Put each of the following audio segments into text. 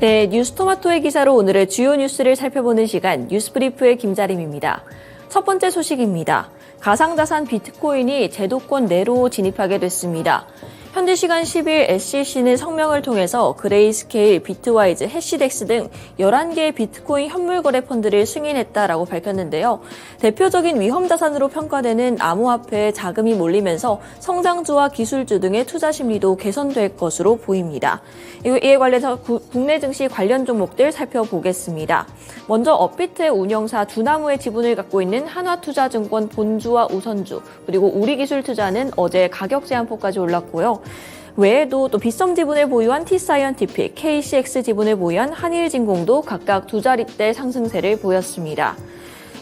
네, 뉴스토마토의 기사로 오늘의 주요 뉴스를 살펴보는 시간 뉴스브리프의 김자림입니다. 첫 번째 소식입니다. 가상자산 비트코인이 제도권 내로 진입하게 됐습니다. 현지 시간 10일 SEC는 성명을 통해서 그레이스케일, 비트와이즈, 해시덱스 등 11개의 비트코인 현물 거래 펀드를 승인했다라고 밝혔는데요. 대표적인 위험 자산으로 평가되는 암호화폐에 자금이 몰리면서 성장주와 기술주 등의 투자 심리도 개선될 것으로 보입니다. 이에 관련해서 국내 증시 관련 종목들 살펴보겠습니다. 먼저 업비트의 운영사 두나무의 지분을 갖고 있는 한화투자증권 본주와 우선주, 그리고 우리기술투자는 어제 가격 제한폭까지 올랐고요. 외에도 또 빗썸 지분을 보유한 T사이언티픽, KCX 지분을 보유한 한일진공도 각각 두 자릿대 상승세를 보였습니다.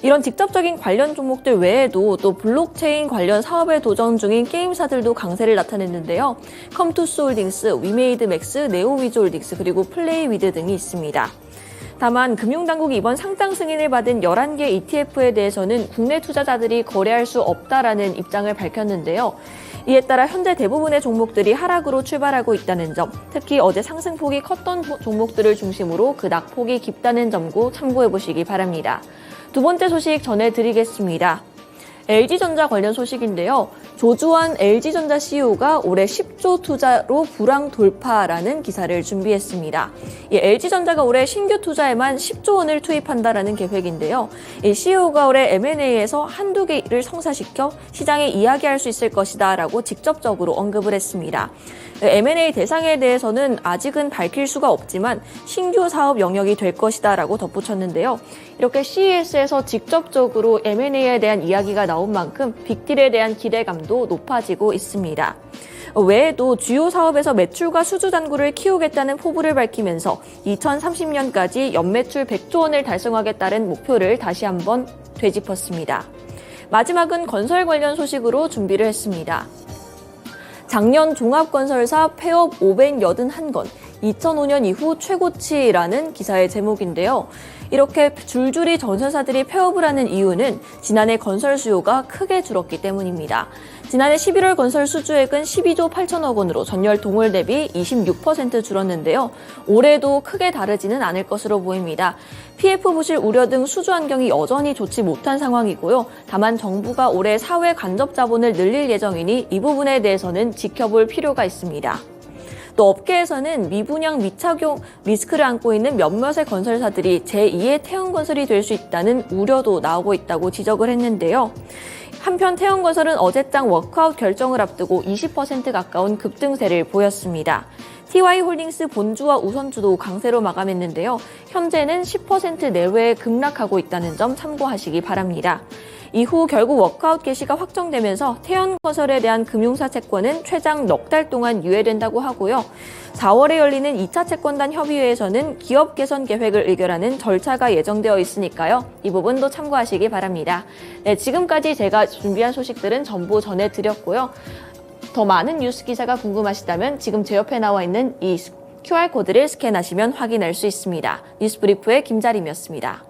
이런 직접적인 관련 종목들 외에도 또 블록체인 관련 사업에 도전 중인 게임사들도 강세를 나타냈는데요. 컴투스홀딩스, 위메이드맥스, 네오위즈홀딩스, 그리고 플레이위드 등이 있습니다. 다만 금융당국이 이번 상장 승인을 받은 11개 ETF에 대해서는 국내 투자자들이 거래할 수 없다라는 입장을 밝혔는데요. 이에 따라 현재 대부분의 종목들이 하락으로 출발하고 있다는 점, 특히 어제 상승폭이 컸던 종목들을 중심으로 그 낙폭이 깊다는 점도 참고해 보시기 바랍니다. 두 번째 소식 전해드리겠습니다. LG전자 관련 소식인데요. 조주환 LG전자 CEO가 올해 10조 투자로 불황 돌파라는 기사를 준비했습니다. 이 LG전자가 올해 신규 투자에만 10조 원을 투입한다라는 계획인데요. 이 CEO가 올해 M&A에서 한두 개를 성사시켜 시장에 이야기할 수 있을 것이다 라고 직접적으로 언급을 했습니다. M&A 대상에 대해서는 아직은 밝힐 수가 없지만 신규 사업 영역이 될 것이다 라고 덧붙였는데요. 이렇게 CES에서 직접적으로 M&A에 대한 이야기가 나온 만큼 빅딜에 대한 기대감도 높아지고 있습니다. 외에도 주요 사업에서 매출과 수주 잔고를 키우겠다는 포부를 밝히면서 2030년까지 연매출 100조 원을 달성하겠다는 목표를 다시 한번 되짚었습니다. 마지막은 건설 관련 소식으로 준비를 했습니다. 작년 종합건설사 폐업 581건, 2005년 이후 최고치라는 기사의 제목인데요. 이렇게 줄줄이 건설사들이 폐업을 하는 이유는 지난해 건설 수요가 크게 줄었기 때문입니다. 지난해 11월 건설 수주액은 12조 8천억 원으로 전년 동월 대비 26% 줄었는데요. 올해도 크게 다르지는 않을 것으로 보입니다. PF 부실 우려 등 수주 환경이 여전히 좋지 못한 상황이고요. 다만 정부가 올해 사회 간접 자본을 늘릴 예정이니 이 부분에 대해서는 지켜볼 필요가 있습니다. 또 업계에서는 미분양 미착용 리스크를 안고 있는 몇몇의 건설사들이 제2의 태형건설이 될 수 있다는 우려도 나오고 있다고 지적을 했는데요. 한편 태형건설은 어제장 워크아웃 결정을 앞두고 20% 가까운 급등세를 보였습니다. TY홀딩스 본주와 우선주도 강세로 마감했는데요. 현재는 10% 내외에 급락하고 있다는 점 참고하시기 바랍니다. 이후 결국 워크아웃 개시가 확정되면서 태연건설에 대한 금융사 채권은 최장 넉 달 동안 유예된다고 하고요. 4월에 열리는 2차 채권단 협의회에서는 기업 개선 계획을 의결하는 절차가 예정되어 있으니까요. 이 부분도 참고하시기 바랍니다. 네, 지금까지 제가 준비한 소식들은 전부 전해드렸고요. 더 많은 뉴스 기사가 궁금하시다면 지금 제 옆에 나와 있는 이 QR코드를 스캔하시면 확인할 수 있습니다. 뉴스브리프의 김자림이었습니다.